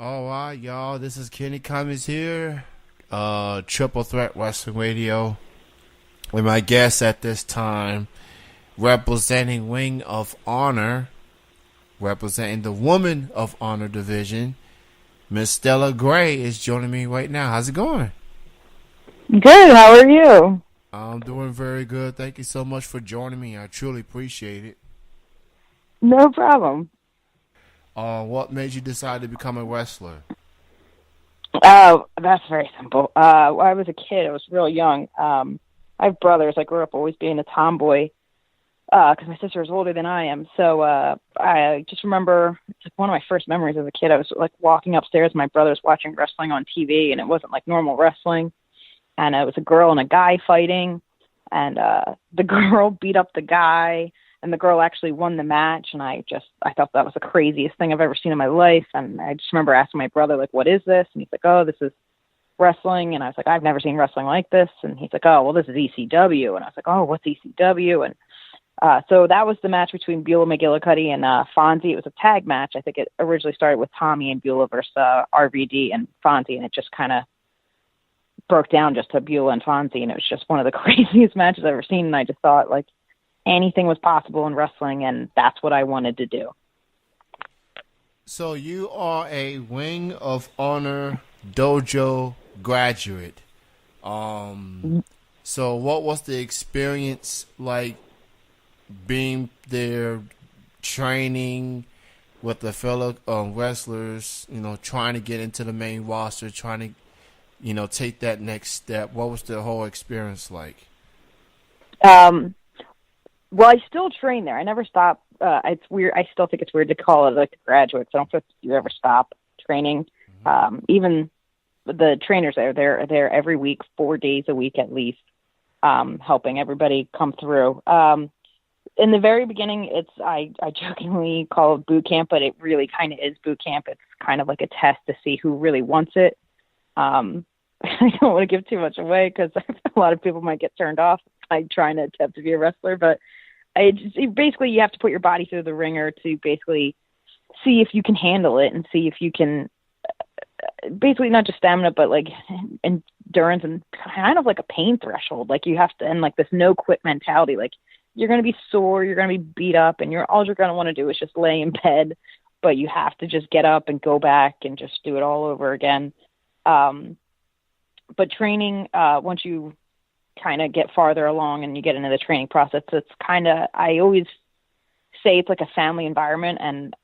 All right, y'all. This is Kenny Cummings here. Triple Threat Wrestling Radio. With my guest at this time, representing Wing of Honor, representing the Woman of Honor division, Miss Stella Grey is joining me right now. How's it going? Good. How are you? I'm doing very good. Thank you so much for joining me. I truly appreciate it. No problem. What made you decide to become a wrestler? That's very simple. When I was a kid, I was real young. I have brothers. I grew up always being a tomboy because my sister is older than I am. So I just remember it's like one of my first memories as a kid. I was like walking upstairs, my brother's watching wrestling on TV, and it wasn't like normal wrestling. And it was a girl and a guy fighting, and the girl beat up the guy, and the girl actually won the match. And I thought that was the craziest thing I've ever seen in my life. And I just remember asking my brother, like, what is this? And he's like, oh, this is wrestling. And I was like, I've never seen wrestling like this. And he's like, oh, well, this is ECW. And I was like, oh, what's ECW? And so that was the match between Beulah McGillicuddy and Fonzie. It was a tag match. I think it originally started with Tommy and Beulah versus RVD and Fonzie, and it just kind of broke down just to Beulah and Fonzie, and it was just one of the craziest matches I've ever seen. And I just thought, like, anything was possible in wrestling, and that's what I wanted to do. So you are a Wing of Honor Dojo graduate. So what was the experience like being there, training with the fellow wrestlers, trying to get into the main roster, trying to, take that next step? What was the whole experience like? Well, I still train there. I never stop. It's weird. I still think it's weird to call it like a graduate, because I don't think you ever stop training. Even the trainers they're there every week, 4 days a week at least, helping everybody come through. In the very beginning, I jokingly call it boot camp, but it really kind of is boot camp. It's kind of like a test to see who really wants it. I don't want to give too much away because a lot of people might get turned off by trying to attempt to be a wrestler, but basically you have to put your body through the ringer to basically see if you can handle it and see if you can basically not just stamina, but like endurance and kind of like a pain threshold. Like you have to, and like this no quit mentality, like you're going to be sore, you're going to be beat up, and all you're going to want to do is just lay in bed, but you have to just get up and go back and just do it all over again. But training, once you kind of get farther along and you get into the training process, it's kind of, I always say it's like a family environment, and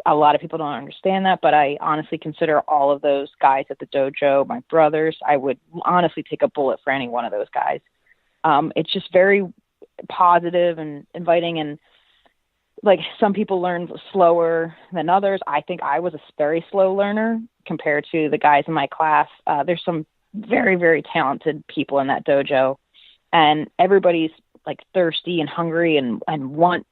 a lot of people don't understand that, but I honestly consider all of those guys at the dojo my brothers. I would honestly take a bullet for any one of those guys. It's just very positive and inviting, and like some people learn slower than others. I think I was a very slow learner compared to the guys in my class. There's some very, very talented people in that dojo, and everybody's like thirsty and hungry and want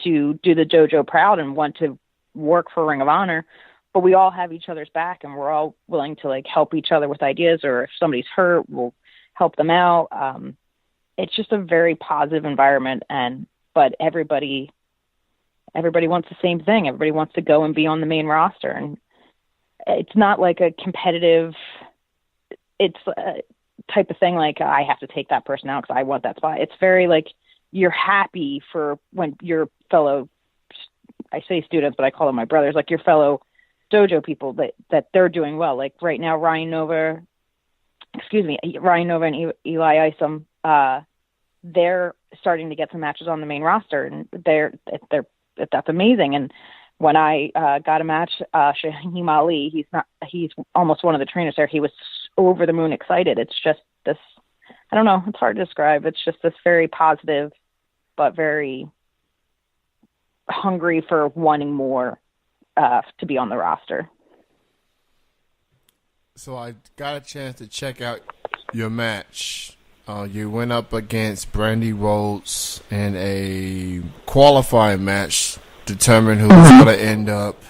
to do the dojo proud and want to work for Ring of Honor, but we all have each other's back, and we're all willing to like help each other with ideas, or if somebody's hurt, we'll help them out. It's just a very positive environment, but everybody wants the same thing. Everybody wants to go and be on the main roster, and it's not like a competitive, it's a type of thing like I have to take that person out because I want that spot. It's very like you're happy for when your fellow, I say students, but I call them my brothers, like your fellow dojo people that they're doing well. Like right now, Ryan Nova and Eli Isom, they're starting to get some matches on the main roster, and that's amazing. And when I got a match, Shaheem Ali, he's almost one of the trainers there. He was over the moon excited. It's just this, I don't know, it's hard to describe. It's just this very positive, but very hungry for wanting more to be on the roster. So I got a chance to check out your match. You went up against Brandy Rhodes in a qualifying match, determine who was going to end up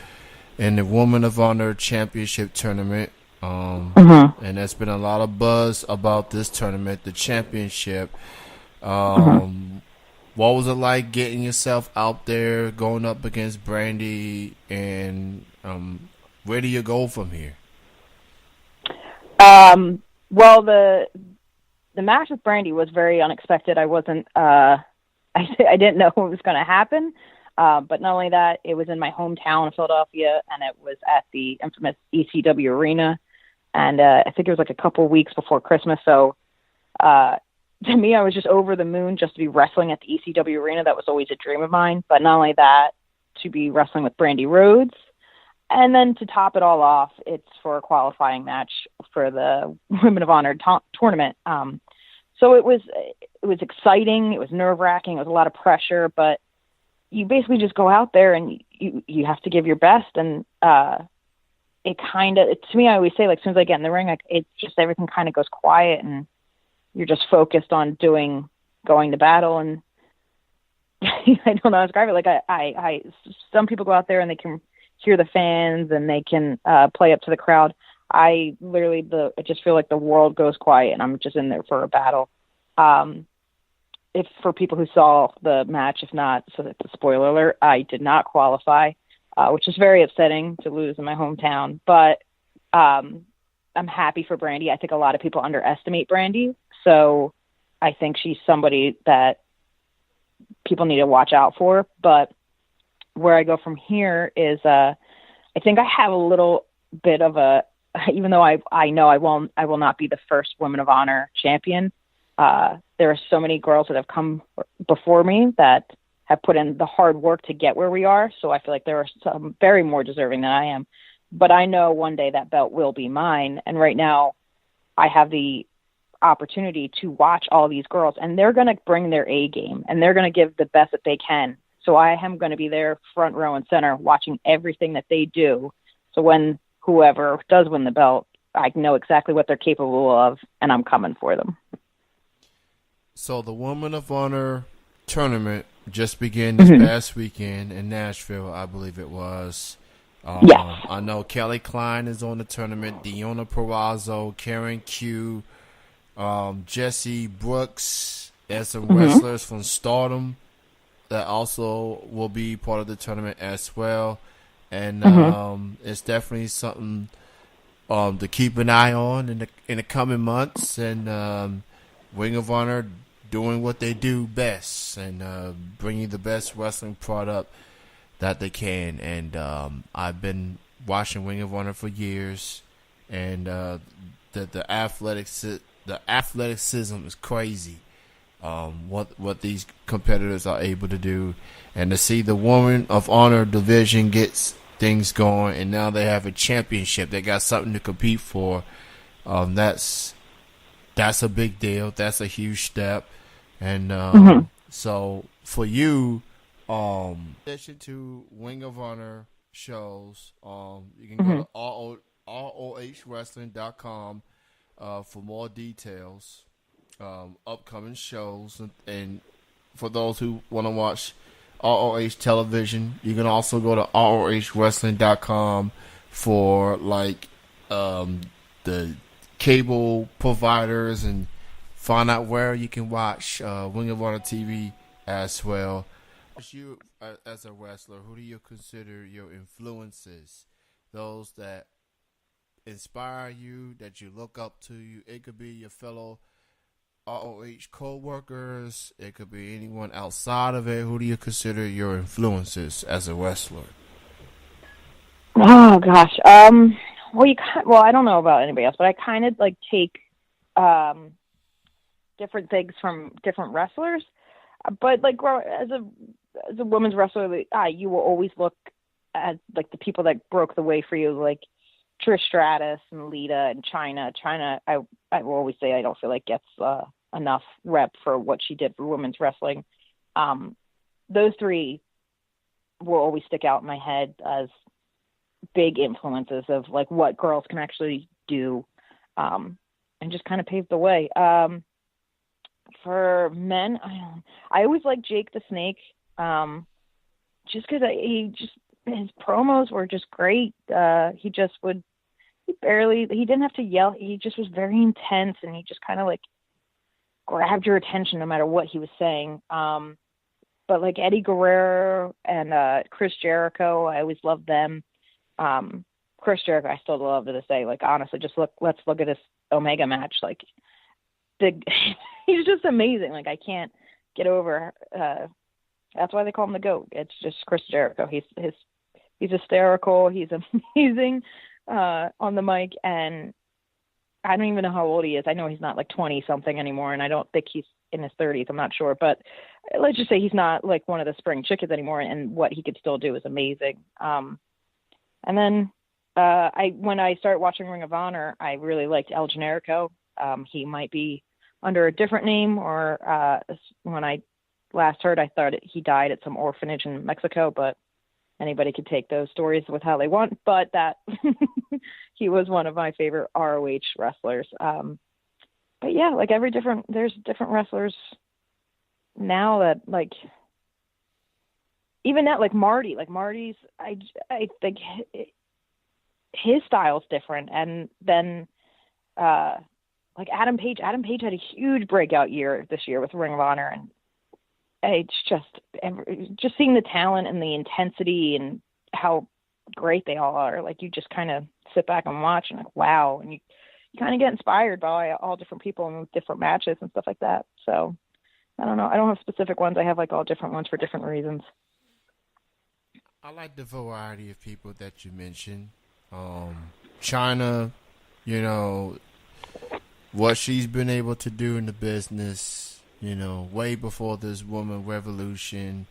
in the Woman of Honor Championship tournament. And there's been a lot of buzz about this tournament, the championship. What was it like getting yourself out there, going up against Brandy, and where do you go from here? Well, the match with Brandy was very unexpected. I wasn't, I didn't know what was going to happen. But not only that, it was in my hometown of Philadelphia, and it was at the infamous ECW arena. And I think it was like a couple weeks before Christmas. So to me, I was just over the moon just to be wrestling at the ECW arena. That was always a dream of mine. But not only that, to be wrestling with Brandy Rhodes. And then to top it all off, it's for a qualifying match for the Women of Honor tournament. So it was exciting. It was nerve-wracking. It was a lot of pressure. But you basically just go out there and you have to give your best. And it kind of, to me, I always say, like, as soon as I get in the ring, it's just everything kind of goes quiet and you're just focused on going to battle. And I don't know how to describe it. Like some people go out there and they can hear the fans and they can play up to the crowd. I just feel like the world goes quiet and I'm just in there for a battle. If for people who saw the match, if not, so that's a spoiler alert, I did not qualify, which is very upsetting to lose in my hometown. But I'm happy for Brandy. I think a lot of people underestimate Brandy. So I think she's somebody that people need to watch out for. But where I go from here is I think I have a little bit of even though I know I will not be the first Women of Honor champion. There are so many girls that have come before me that have put in the hard work to get where we are. So I feel like there are some very more deserving than I am. But I know one day that belt will be mine. And right now I have the opportunity to watch all these girls, and they're going to bring their A game and they're going to give the best that they can. So I am going to be there front row and center watching everything that they do. So when whoever does win the belt, I know exactly what they're capable of, and I'm coming for them. So the Women of Honor tournament just began this past weekend in Nashville, I believe it was. Yes. I know Kelly Klein is on the tournament, Deonna Purrazzo, Karen Q, Jesse Brooks, and some wrestlers from Stardom that also will be part of the tournament as well. And it's definitely something to keep an eye on in the coming months. And Ring of Honor doing what they do best and bringing the best wrestling product that they can. And I've been watching Ring of Honor for years, and the athleticism is crazy. What these competitors are able to do, and to see the Women of Honor division gets things going, and now they have a championship. They got something to compete for. That's a big deal. That's a huge step. And so for you, in addition to Ring of Honor shows, you can go to ROHWrestling.com for more details, upcoming shows, and for those who want to watch ROH television, you can also go to ROHWrestling.com for like the cable providers and find out where you can watch Ring of Honor TV as well. You, as a wrestler, who do you consider your influences? Those that inspire you, that you look up to you. It could be your fellow ROH co-workers. It could be anyone outside of it. Who do you consider your influences as a wrestler? Oh gosh. Well, I don't know about anybody else, but I kind of like take different things from different wrestlers. But like as a women's wrestler, you will always look at like the people that broke the way for you, like Trish Stratus and Lita and Chyna. Chyna, I will always say I don't feel like gets enough rep for what she did for women's wrestling. Those three will always stick out in my head as big influences of like what girls can actually do, and just kind of paved the way. For men, I always like Jake the Snake, just because his promos were just great. He didn't have to yell. He just was very intense, and he just kind of like grabbed your attention no matter what he was saying. But like Eddie Guerrero and Chris Jericho, I always loved them. Chris Jericho, I still love to this day. Like, honestly, let's look at this Omega match. Like, he's just amazing. Like, I can't get over. That's why they call him the GOAT. It's just Chris Jericho. He's hysterical. He's amazing on the mic, and I don't even know how old he is. I know he's not like 20 something anymore, and I don't think he's in his 30s. I'm not sure, but let's just say he's not like one of the spring chickens anymore, and what he could still do is amazing. And then when I started watching Ring of Honor, I really liked El Generico. He might be under a different name, or when I last heard, I thought he died at some orphanage in Mexico, but anybody could take those stories with how they want. But that he was one of my favorite ROH wrestlers. But yeah, like there's different wrestlers now that like, even that, like Marty's, I think his style's different. And then, like Adam Page had a huge breakout year this year with Ring of Honor, and it's just seeing the talent and the intensity and how great they all are. Like, you just kind of sit back and watch and like, wow. And you kind of get inspired by all different people and different matches and stuff like that. So I don't know. I don't have specific ones. I have like all different ones for different reasons. I like the variety of people that you mentioned. China, you know, what she's been able to do in the business, you know, way before this woman revolution.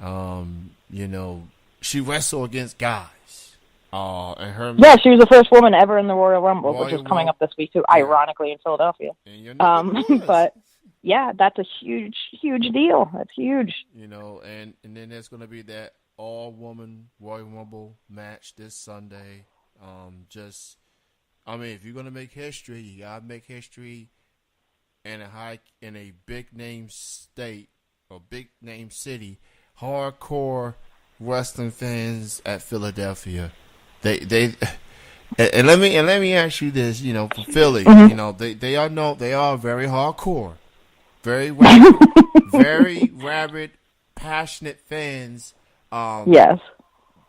You know, she wrestled against guys. And her she was the first woman ever in the Royal Rumble, which is coming up this week too, ironically in Philadelphia. But yeah, that's a huge, huge deal. That's huge. You know, and then there's going to be that all-woman Royal Rumble match this Sunday. If you're going to make history, you got to make history in a big name state or big name city. Hardcore wrestling fans at Philadelphia, they and let me ask you this, you know, for Philly, you know, they are very hardcore, very rabid, very rabid, passionate fans. Yes.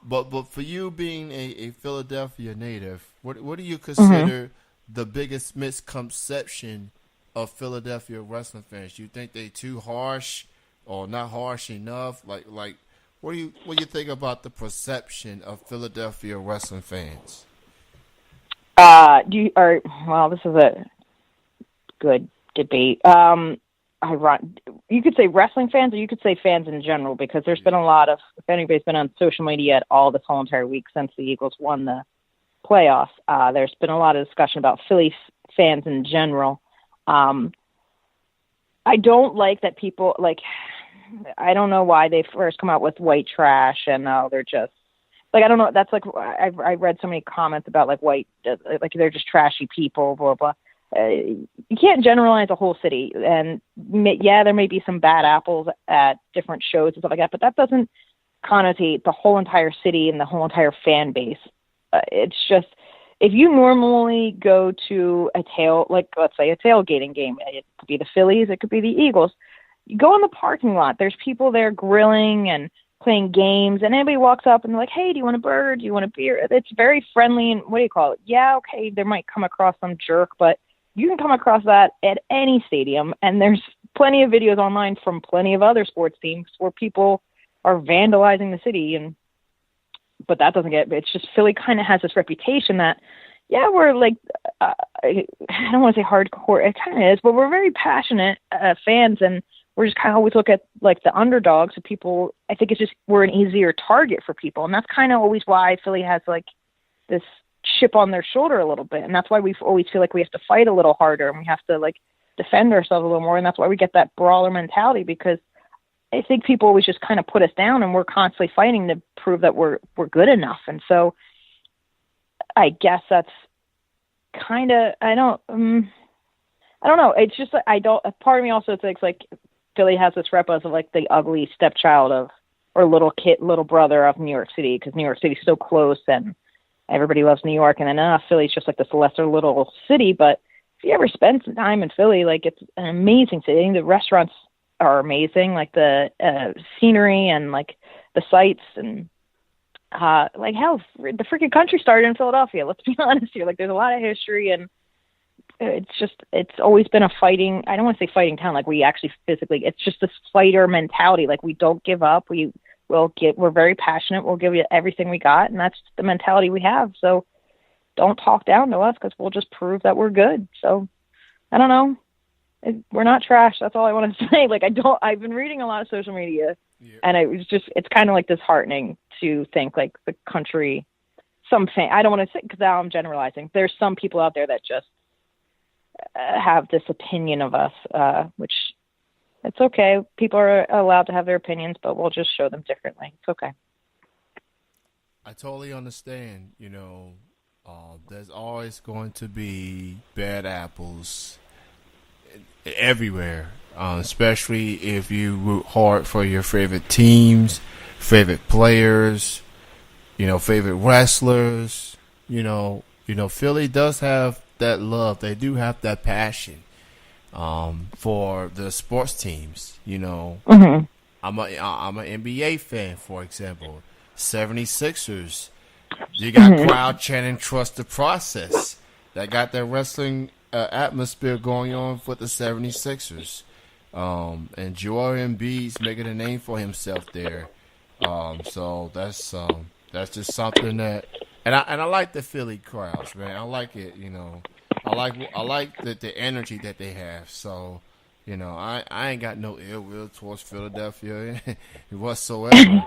But for you being a Philadelphia native, what do you consider the biggest misconception of Philadelphia wrestling fans? Do you think they too harsh or not harsh enough? Like what do you think about the perception of Philadelphia wrestling fans? This is a good debate. You could say wrestling fans, or you could say fans in general, because there's been a lot of, if anybody's been on social media at all this whole entire week since the Eagles won the playoffs, there's been a lot of discussion about Philly fans in general. I don't like that people, like, I don't know why they first come out with white trash and they're just, like, I don't know, that's like, I read so many comments about like white, like they're just trashy people, blah, blah. You can't generalize a whole city, and there may be some bad apples at different shows and stuff like that, but that doesn't connotate the whole entire city and the whole entire fan base. It's just, if you normally go to let's say a tailgating game, it could be the Phillies, it could be the Eagles. You go in the parking lot, there's people there grilling and playing games, and anybody walks up and they're like, hey, do you want a burger? Do you want a beer? It's very friendly, and what do you call it? Yeah, okay, there might come across some jerk, but you can come across that at any stadium, and there's plenty of videos online from plenty of other sports teams where people are vandalizing the city, but that doesn't it's just Philly kind of has this reputation that, yeah, we're like, I don't want to say hardcore, it kind of is, but we're very passionate fans, and we're just kind of always look at like the underdogs of people. I think it's just, we're an easier target for people, and that's kind of always why Philly has like this chip on their shoulder a little bit, and that's why we always feel like we have to fight a little harder, and we have to like defend ourselves a little more, and that's why we get that brawler mentality, because I think people always just kind of put us down, and we're constantly fighting to prove that we're good enough. And so I guess that's kind of, I don't know, it's just part of me also thinks like Philly has this rep as like the ugly stepchild of, or little brother of New York City, because New York City's so close and everybody loves New York, and then Philly's just like this lesser little city. But if you ever spend some time in Philly, like, it's an amazing city. The restaurants are amazing, like the scenery and like the sights, and like hell, the freaking country started in Philadelphia. Let's be honest here. Like, there's a lot of history, and it's always been a fighting. I don't want to say fighting town. Like, we actually physically, it's just this fighter mentality. Like, we don't give up. We're very passionate. We'll give you everything we got, and that's the mentality we have. So don't talk down to us, because we'll just prove that we're good. So I don't know. We're not trash. That's all I want to say. Like, I've been reading a lot of social media, and it's kind of like disheartening to think like the country, I don't want to say, because now I'm generalizing. There's some people out there that just have this opinion of us, which it's okay. People are allowed to have their opinions, but we'll just show them differently. It's okay. I totally understand. There's always going to be bad apples everywhere, especially if you root hard for your favorite teams, favorite players, favorite wrestlers. Philly does have that love. They do have that passion for the sports teams. Mm-hmm. I'm an NBA fan, for example. 76ers. You got crowd chanting "Trust the process." That got that wrestling atmosphere going on for the 76ers. And Joel Embiid's making a name for himself there. So that's just something that, and I like the Philly crowds, man. I like it. I like the energy that they have. So, I ain't got no ill will towards Philadelphia whatsoever.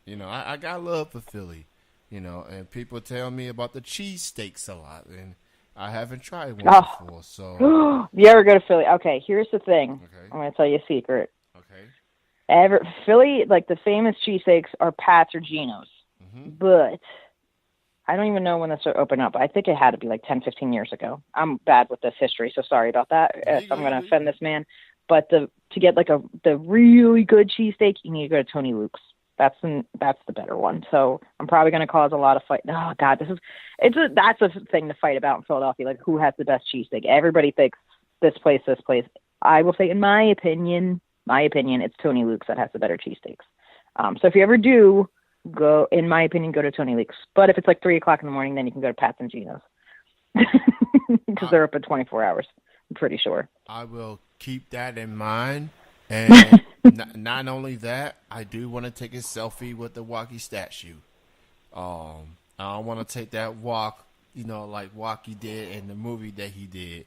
I got love for Philly. And people tell me about the cheesesteaks a lot, and I haven't tried one before. So, you ever go to Philly? Okay, here's the thing. Okay. I'm going to tell you a secret. Okay. Philly, like, the famous cheesesteaks are Pat's or Geno's. Mm-hmm. But I don't even know when this opened up. I think it had to be like 10, 15 years ago. I'm bad with this history, so sorry about that if I'm going to offend this man. But to get like the really good cheesesteak, you need to go to Tony Luke's. That's the better one. So I'm probably going to cause a lot of fight. Oh God, that's a thing to fight about in Philadelphia. Like, who has the best cheesesteak? Everybody thinks this place. I will say, in my opinion, it's Tony Luke's that has the better cheesesteaks. So if you ever do go, in my opinion, go to Tony Luke's. But if it's like 3:00 in the morning, then you can go to Pat's and Geno's, because they're open 24 hours. I'm pretty sure. I will keep that in mind. And not only that, I do want to take a selfie with the Walkie statue. I want to take that walk, like Walkie did in the movie that he did.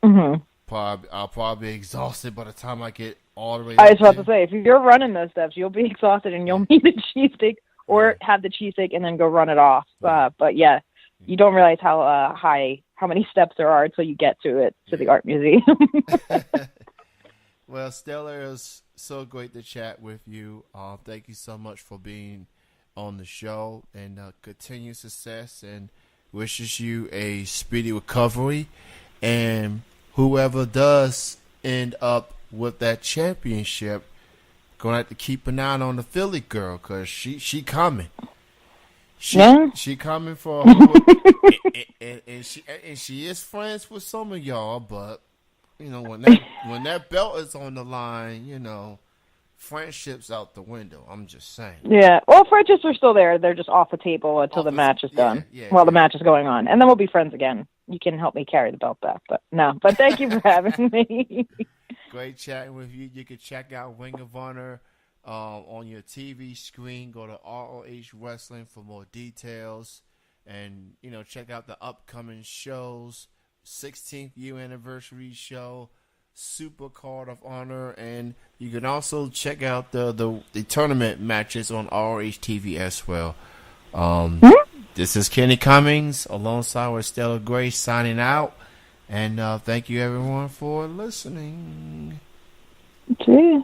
Mm-hmm. I'll probably be exhausted by the time I get all the way. I was about to say, if you're running those steps, you'll be exhausted and you'll need a cheesesteak, or have the cheesesteak and then go run it off. But yeah, you don't realize how many steps there are until you get to the art museum. Well, Stella, it was so great to chat with you. Thank you so much for being on the show, and continued success, and wishes you a speedy recovery. And whoever does end up with that championship, gonna have to keep an eye on the Philly girl, because she coming. She coming for and she is friends with some of y'all, but when that belt is on the line, friendship's out the window. I'm just saying. Yeah. Well, friendships are still there. They're just off the table until the match is done. The match is going on. And then we'll be friends again. You can help me carry the belt back. But no. But thank you for having me. Great chatting with you. You can check out Ring of Honor on your TV screen. Go to ROH Wrestling for more details. And, check out the upcoming shows. 16th year anniversary show, Super Card of Honor, and you can also check out the tournament matches on ROH TV as well. This is Kenny Cummings alongside with Stella Grey signing out, and thank you everyone for listening. Okay.